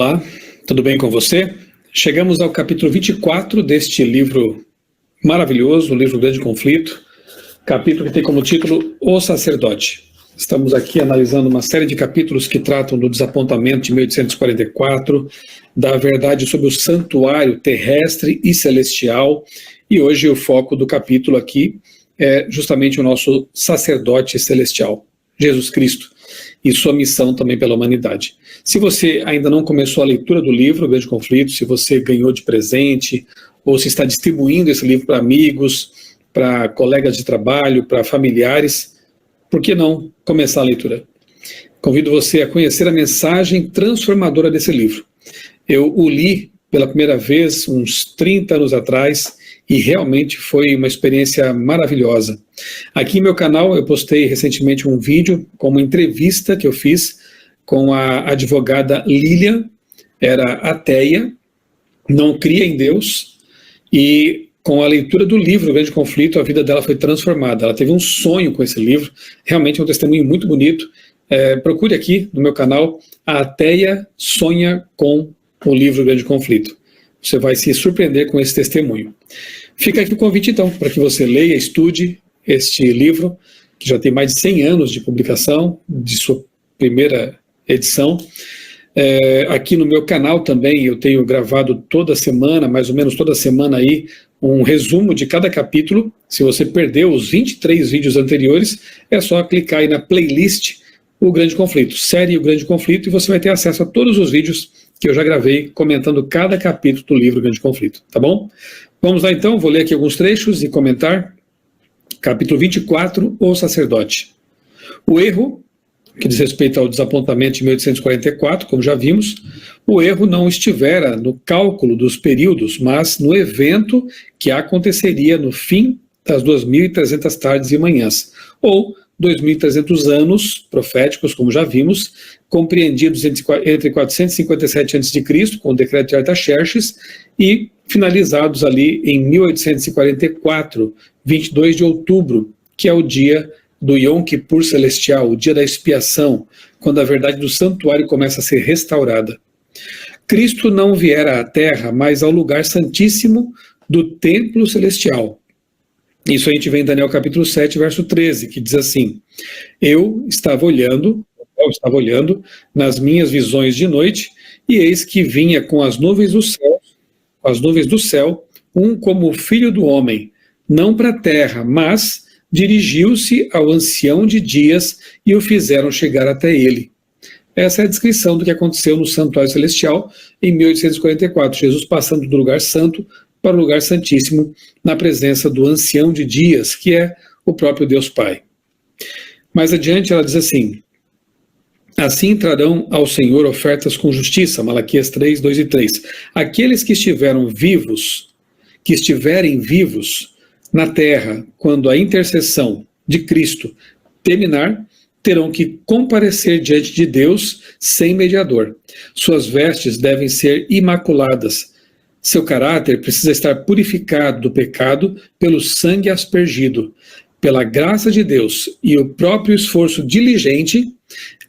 Olá, tudo bem com você? Chegamos ao capítulo 24 deste livro maravilhoso, o livro Grande Conflito, capítulo que tem como título O Sacerdote. Estamos aqui analisando uma série de capítulos que tratam do desapontamento de 1844, da verdade sobre o santuário terrestre e celestial, e hoje o foco do capítulo aqui é justamente o nosso sacerdote celestial, Jesus Cristo, e sua missão também pela humanidade. Se você ainda não começou a leitura do livro, O Grande Conflito, se você ganhou de presente, ou se está distribuindo esse livro para amigos, para colegas de trabalho, para familiares, por que não começar a leitura? Convido você a conhecer a mensagem transformadora desse livro. Eu o li pela primeira vez uns 30 anos atrás, e realmente foi uma experiência maravilhosa. Aqui no meu canal eu postei recentemente um vídeo com uma entrevista que eu fiz com a advogada Lilian, era ateia, não cria em Deus, e com a leitura do livro O Grande Conflito, a vida dela foi transformada. Ela teve um sonho com esse livro, realmente é um testemunho muito bonito. Procure aqui no meu canal, a ateia sonha com o livro O Grande Conflito. Você vai se surpreender com esse testemunho. Fica aqui o convite, então, para que você leia, estude este livro, que já tem mais de 100 anos de publicação, de sua primeira edição. Aqui no meu canal também eu tenho gravado toda semana, mais ou menos toda semana aí, um resumo de cada capítulo. Se você perdeu os 23 vídeos anteriores, é só clicar aí na playlist O Grande Conflito, série O Grande Conflito, e você vai ter acesso a todos os vídeos que eu já gravei comentando cada capítulo do livro Grande Conflito, tá bom? Vamos lá então, vou ler aqui alguns trechos e comentar. Capítulo 24, O Sacerdote. O erro, que diz respeito ao desapontamento de 1844, como já vimos, o erro não estivera no cálculo dos períodos, mas no evento que aconteceria no fim das 2.300 tardes e manhãs, ou 2.300 anos proféticos, como já vimos, compreendidos entre 457 a.C., com o decreto de Artaxerxes, e finalizados ali em 1844, 22 de outubro, que é o dia do Yom Kippur celestial, o dia da expiação, quando a verdade do santuário começa a ser restaurada. Cristo não viera à terra, mas ao lugar santíssimo do templo celestial. Isso a gente vê em Daniel capítulo 7, verso 13, que diz assim: Eu estava olhando nas minhas visões de noite, e eis que vinha com as nuvens do céu, um como o filho do homem, não para a terra, mas dirigiu-se ao ancião de dias e o fizeram chegar até ele. Essa é a descrição do que aconteceu no santuário celestial em 1844, Jesus passando do lugar santo para o lugar santíssimo, na presença do ancião de dias, que é o próprio Deus Pai. Mais adiante ela diz assim: Assim entrarão ao Senhor ofertas com justiça, Malaquias 3, 2 e 3. Aqueles que estiverem vivos na terra, quando a intercessão de Cristo terminar, terão que comparecer diante de Deus sem mediador. Suas vestes devem ser imaculadas. Seu caráter precisa estar purificado do pecado pelo sangue aspergido. Pela graça de Deus e o próprio esforço diligente,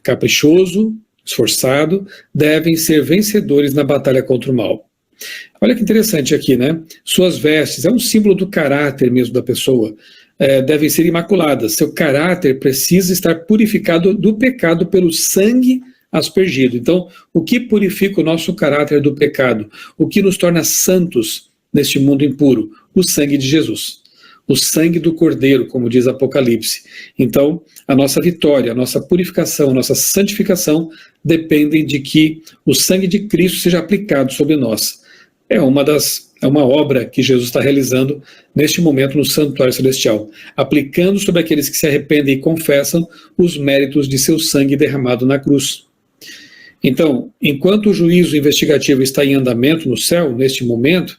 caprichoso, esforçado, devem ser vencedores na batalha contra o mal. Olha que interessante aqui, né? Suas vestes, é um símbolo do caráter mesmo da pessoa, devem ser imaculadas. Seu caráter precisa estar purificado do pecado pelo sangue aspergido. Então, o que purifica o nosso caráter do pecado? O que nos torna santos neste mundo impuro? O sangue de Jesus. O sangue do Cordeiro, como diz Apocalipse. Então, a nossa vitória, a nossa purificação, a nossa santificação dependem de que o sangue de Cristo seja aplicado sobre nós. É uma obra que Jesus está realizando neste momento no santuário celestial, aplicando sobre aqueles que se arrependem e confessam os méritos de seu sangue derramado na cruz. Então, enquanto o juízo investigativo está em andamento no céu, neste momento,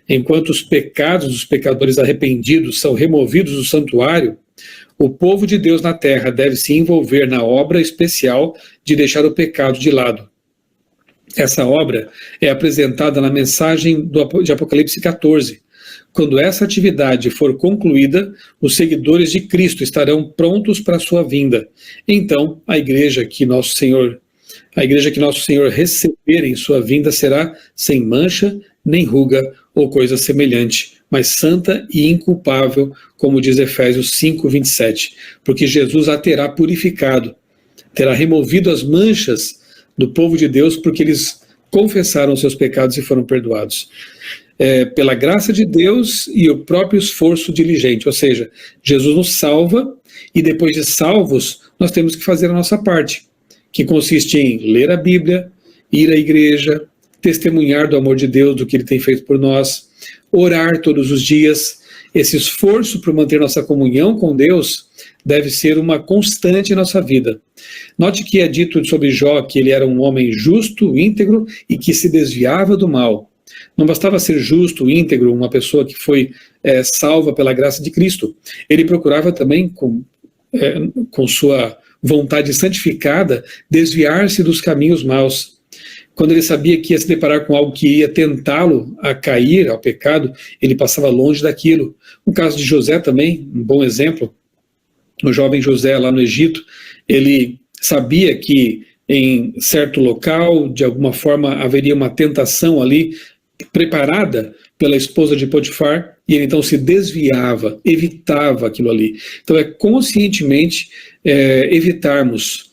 enquanto os pecados dos pecadores arrependidos são removidos do santuário, o povo de Deus na terra deve se envolver na obra especial de deixar o pecado de lado. Essa obra é apresentada na mensagem de Apocalipse 14. Quando essa atividade for concluída, os seguidores de Cristo estarão prontos para a sua vinda. Então, a igreja que nosso Senhor A igreja que nosso Senhor receber em sua vinda será sem mancha, nem ruga ou coisa semelhante, mas santa e inculpável, como diz Efésios 5:27, porque Jesus a terá purificado, terá removido as manchas do povo de Deus, porque eles confessaram seus pecados e foram perdoados. Pela graça de Deus e o próprio esforço diligente, ou seja, Jesus nos salva e depois de salvos, nós temos que fazer a nossa parte, que consiste em ler a Bíblia, ir à igreja, testemunhar do amor de Deus, do que Ele tem feito por nós, orar todos os dias. Esse esforço por manter nossa comunhão com Deus deve ser uma constante em nossa vida. Note que é dito sobre Jó que ele era um homem justo, íntegro e que se desviava do mal. Não bastava ser justo, íntegro, uma pessoa que foi salva pela graça de Cristo. Ele procurava também, com sua vontade santificada, desviar-se dos caminhos maus. Quando ele sabia que ia se deparar com algo que ia tentá-lo a cair ao pecado, ele passava longe daquilo. O caso de José também, um bom exemplo. O jovem José lá no Egito, ele sabia que em certo local, de alguma forma, haveria uma tentação ali preparada pela esposa de Potifar, e ele então se desviava, evitava aquilo ali. Então é conscientemente evitarmos,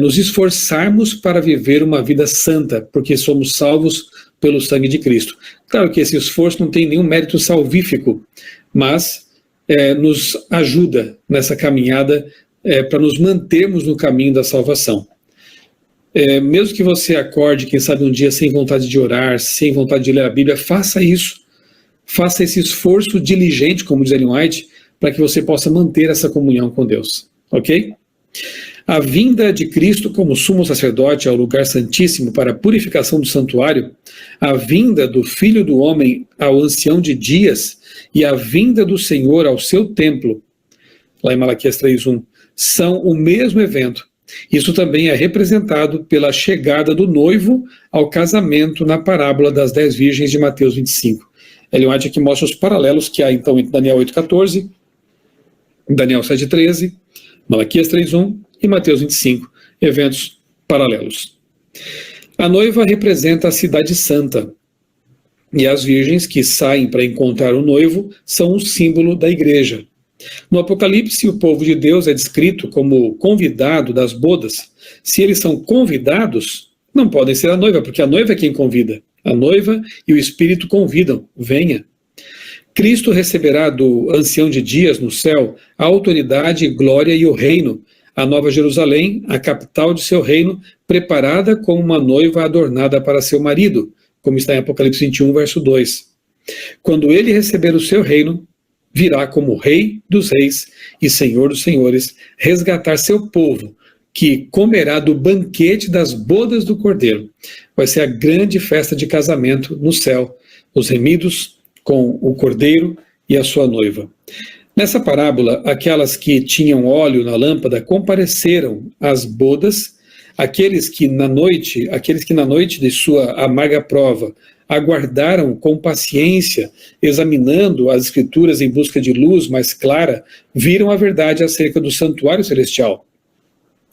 nos esforçarmos para viver uma vida santa, porque somos salvos pelo sangue de Cristo. Claro que esse esforço não tem nenhum mérito salvífico, mas nos ajuda nessa caminhada para nos mantermos no caminho da salvação. Mesmo que você acorde, quem sabe um dia sem vontade de orar, sem vontade de ler a Bíblia, faça isso. Faça esse esforço diligente, como diz Ellen White, para que você possa manter essa comunhão com Deus. Ok? A vinda de Cristo como sumo sacerdote ao lugar santíssimo para a purificação do santuário, a vinda do Filho do Homem ao ancião de dias e a vinda do Senhor ao seu templo, lá em Malaquias 3:1, são o mesmo evento. Isso também é representado pela chegada do noivo ao casamento na parábola das 10 virgens de Mateus 25. Ellen White aqui mostra os paralelos que há então entre Daniel 8:14, Daniel 7:13, Malaquias 3:1 e Mateus 25, eventos paralelos. A noiva representa a cidade santa, e as virgens que saem para encontrar o noivo são um símbolo da igreja. No Apocalipse, o povo de Deus é descrito como convidado das bodas. Se eles são convidados, não podem ser a noiva, porque a noiva é quem convida. A noiva e o Espírito convidam, venha. Cristo receberá do ancião de dias no céu a autoridade, glória e o reino, a Nova Jerusalém, a capital de seu reino, preparada como uma noiva adornada para seu marido, como está em Apocalipse 21, verso 2. Quando ele receber o seu reino, virá como Rei dos Reis e Senhor dos Senhores, resgatar seu povo, que comerá do banquete das bodas do Cordeiro. Vai ser a grande festa de casamento no céu, os remidos com o Cordeiro e a sua noiva. Nessa parábola, aquelas que tinham óleo na lâmpada compareceram às bodas, aqueles que na noite de sua amarga prova aguardaram com paciência, examinando as escrituras em busca de luz mais clara, viram a verdade acerca do santuário celestial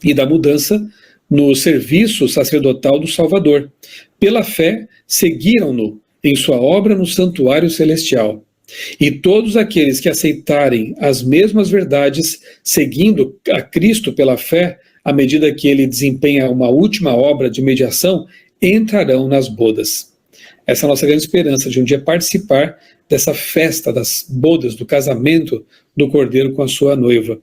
e da mudança no serviço sacerdotal do Salvador. Pela fé, seguiram-no em sua obra no santuário celestial. E todos aqueles que aceitarem as mesmas verdades, seguindo a Cristo pela fé, à medida que ele desempenha uma última obra de mediação, entrarão nas bodas. Essa é a nossa grande esperança, de um dia participar dessa festa das bodas, do casamento do Cordeiro com a sua noiva.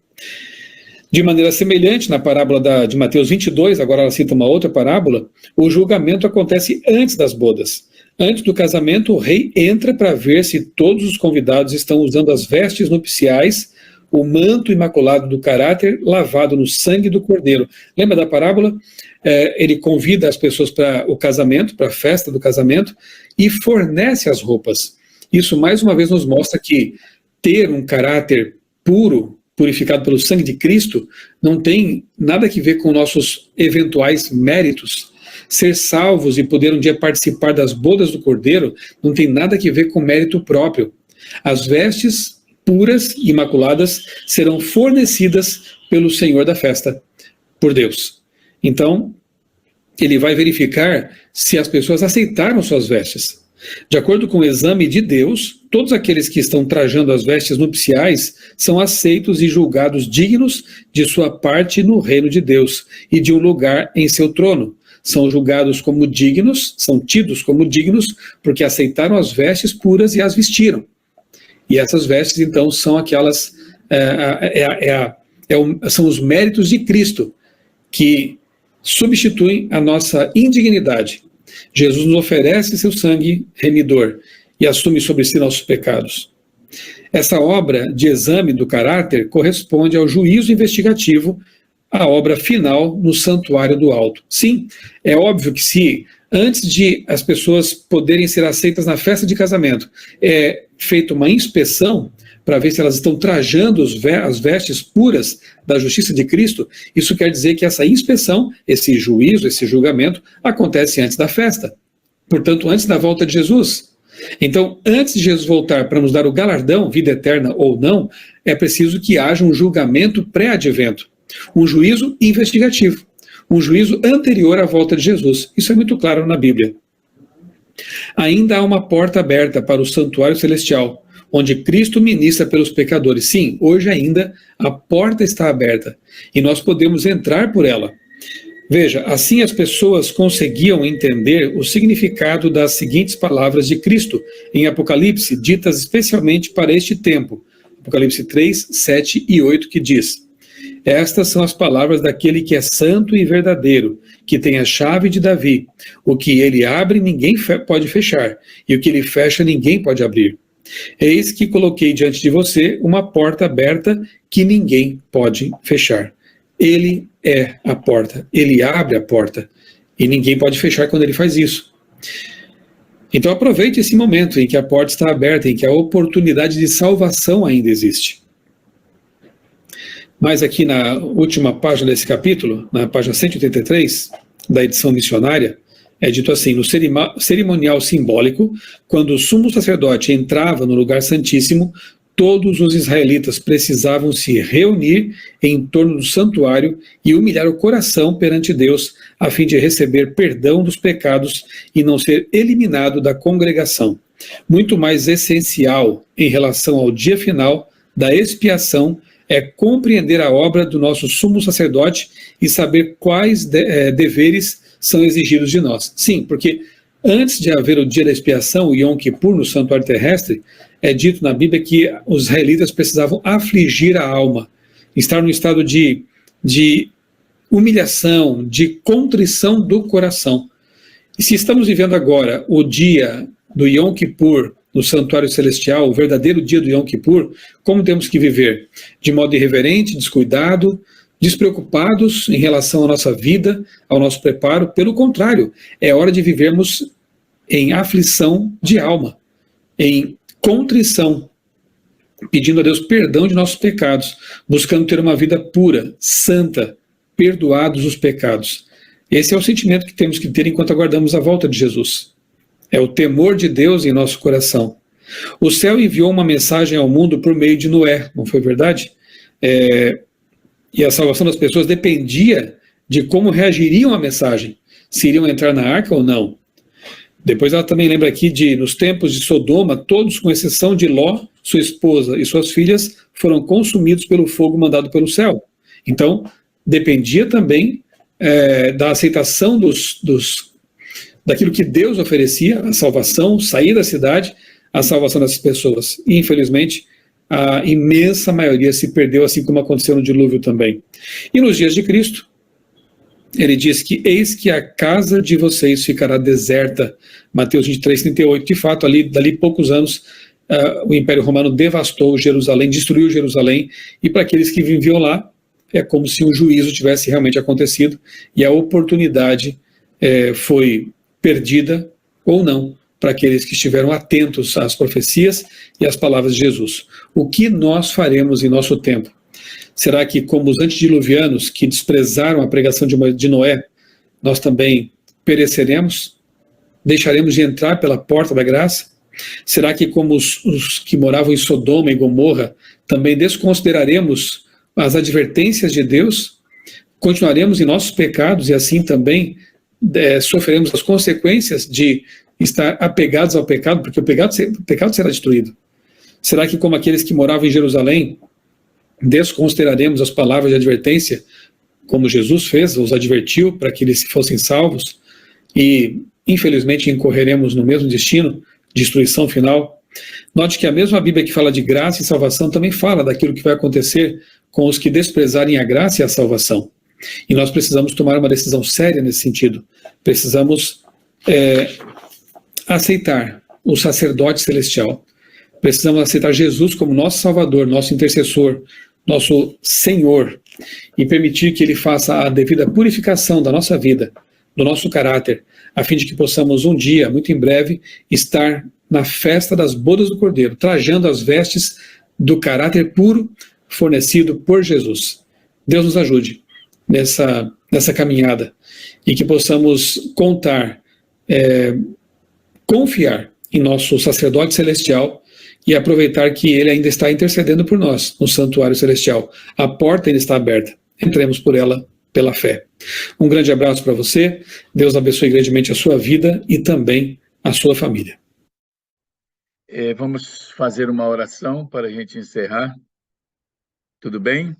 De maneira semelhante, na parábola de Mateus 22, agora ela cita uma outra parábola, o julgamento acontece antes das bodas. Antes do casamento, o rei entra para ver se todos os convidados estão usando as vestes nupciais, o manto imaculado do caráter lavado no sangue do Cordeiro. Lembra da parábola? Ele convida as pessoas para o casamento, para a festa do casamento, e fornece as roupas. Isso, mais uma vez, nos mostra que ter um caráter puro, purificado pelo sangue de Cristo, não tem nada a ver com nossos eventuais méritos. Ser salvos e poder um dia participar das bodas do Cordeiro não tem nada a ver com mérito próprio. As vestes puras e imaculadas serão fornecidas pelo Senhor da festa, por Deus. Então, ele vai verificar se as pessoas aceitaram suas vestes. De acordo com o exame de Deus, todos aqueles que estão trajando as vestes nupciais são aceitos e julgados dignos de sua parte no reino de Deus e de um lugar em seu trono. São julgados como dignos, são tidos como dignos, porque aceitaram as vestes puras e as vestiram. E essas vestes, então, são aquelas, são os méritos de Cristo, que substituem a nossa indignidade. Jesus nos oferece seu sangue remidor e assume sobre si nossos pecados. Essa obra de exame do caráter corresponde ao juízo investigativo, a obra final no santuário do alto. Sim, é óbvio que se antes de as pessoas poderem ser aceitas na festa de casamento, é feita uma inspeção para ver se elas estão trajando as vestes puras da justiça de Cristo, isso quer dizer que essa inspeção, esse juízo, esse julgamento, acontece antes da festa. Portanto, antes da volta de Jesus. Então, antes de Jesus voltar para nos dar o galardão, vida eterna ou não, é preciso que haja um julgamento pré-advento, um juízo investigativo, um juízo anterior à volta de Jesus. Isso é muito claro na Bíblia. Ainda há uma porta aberta para o santuário celestial, onde Cristo ministra pelos pecadores. Sim, hoje ainda a porta está aberta e nós podemos entrar por ela. Veja, assim as pessoas conseguiam entender o significado das seguintes palavras de Cristo em Apocalipse, ditas especialmente para este tempo. Apocalipse 3, 7 e 8, que diz: estas são as palavras daquele que é santo e verdadeiro, que tem a chave de Davi. O que ele abre, ninguém pode fechar, e o que ele fecha, ninguém pode abrir. Eis que coloquei diante de você uma porta aberta que ninguém pode fechar. Ele é a porta, ele abre a porta, e ninguém pode fechar quando ele faz isso. Então aproveite esse momento em que a porta está aberta, em que a oportunidade de salvação ainda existe. Mas aqui na última página desse capítulo, na página 183, da edição missionária, é dito assim: no cerimonial simbólico, quando o sumo sacerdote entrava no lugar santíssimo, todos os israelitas precisavam se reunir em torno do santuário e humilhar o coração perante Deus, a fim de receber perdão dos pecados e não ser eliminado da congregação. Muito mais essencial em relação ao dia final da expiação é compreender a obra do nosso sumo sacerdote e saber quais deveres são exigidos de nós. Sim, porque antes de haver o dia da expiação, o Yom Kippur, no santuário terrestre, é dito na Bíblia que os israelitas precisavam afligir a alma, estar num estado de humilhação, de contrição do coração. E se estamos vivendo agora o dia do Yom Kippur, no santuário celestial, o verdadeiro dia do Yom Kippur, como temos que viver? De modo irreverente, descuidado, despreocupados em relação à nossa vida, ao nosso preparo. Pelo contrário, é hora de vivermos em aflição de alma, em contrição, pedindo a Deus perdão de nossos pecados, buscando ter uma vida pura, santa, perdoados os pecados. Esse é o sentimento que temos que ter enquanto aguardamos a volta de Jesus. É o temor de Deus em nosso coração. O céu enviou uma mensagem ao mundo por meio de Noé, não foi verdade? E a salvação das pessoas dependia de como reagiriam à mensagem, se iriam entrar na arca ou não. Depois ela também lembra aqui nos tempos de Sodoma, todos, com exceção de Ló, sua esposa e suas filhas, foram consumidos pelo fogo mandado pelo céu. Então, dependia também da aceitação daquilo que Deus oferecia, a salvação, sair da cidade, a salvação dessas pessoas. E, infelizmente, a imensa maioria se perdeu, assim como aconteceu no dilúvio também. E nos dias de Cristo, ele diz que eis que a casa de vocês ficará deserta. Mateus 23, 38. De fato, dali poucos anos, o Império Romano devastou Jerusalém, destruiu Jerusalém, e para aqueles que viviam lá, é como se um juízo tivesse realmente acontecido, e a oportunidade foi perdida ou não, para aqueles que estiveram atentos às profecias e às palavras de Jesus. O que nós faremos em nosso tempo? Será que, como os antediluvianos que desprezaram a pregação de Noé, nós também pereceremos? Deixaremos de entrar pela porta da graça? Será que, como os que moravam em Sodoma e Gomorra, também desconsideraremos as advertências de Deus? Continuaremos em nossos pecados e assim também sofreremos as consequências de estar apegados ao pecado, porque o pecado será destruído? Será que, como aqueles que moravam em Jerusalém, desconsideraremos as palavras de advertência, como Jesus fez, os advertiu para que eles fossem salvos, e infelizmente incorreremos no mesmo destino, destruição final? Note que a mesma Bíblia que fala de graça e salvação também fala daquilo que vai acontecer com os que desprezarem a graça e a salvação. E nós precisamos tomar uma decisão séria nesse sentido. Precisamos aceitar o sacerdote celestial. Precisamos aceitar Jesus como nosso Salvador, nosso intercessor, nosso Senhor, e permitir que Ele faça a devida purificação da nossa vida, do nosso caráter, a fim de que possamos um dia, muito em breve, estar na festa das bodas do Cordeiro, trajando as vestes do caráter puro fornecido por Jesus. Deus nos ajude nessa caminhada, e que possamos confiar em nosso sacerdote celestial e aproveitar que ele ainda está intercedendo por nós no santuário celestial. A porta ainda está aberta. Entremos por ela pela fé. Um grande abraço para você. Deus abençoe grandemente a sua vida e também a sua família. Vamos fazer uma oração para a gente encerrar. Tudo bem?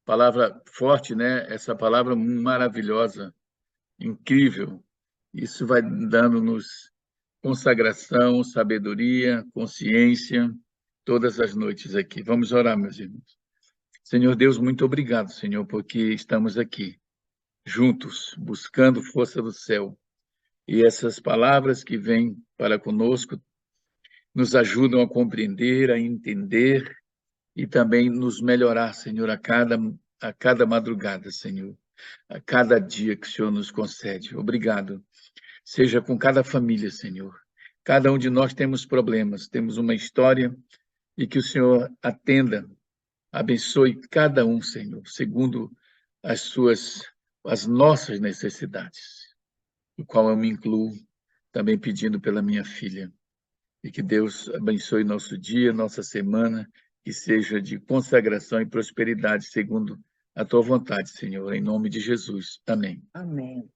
Palavra forte, né? Essa palavra maravilhosa, incrível. Isso vai dando-nos consagração, sabedoria, consciência, todas as noites aqui. Vamos orar, meus irmãos. Senhor Deus, muito obrigado, Senhor, porque estamos aqui, juntos, buscando força do céu. E essas palavras que vêm para conosco nos ajudam a compreender, a entender e também nos melhorar, Senhor, a cada madrugada, Senhor, a cada dia que o Senhor nos concede. Obrigado. Seja com cada família, Senhor. Cada um de nós temos problemas, temos uma história, e que o Senhor atenda, abençoe cada um, Senhor, segundo as nossas necessidades, no qual eu me incluo, também pedindo pela minha filha. E que Deus abençoe nosso dia, nossa semana, que seja de consagração e prosperidade, segundo a tua vontade, Senhor, em nome de Jesus. Amém. Amém.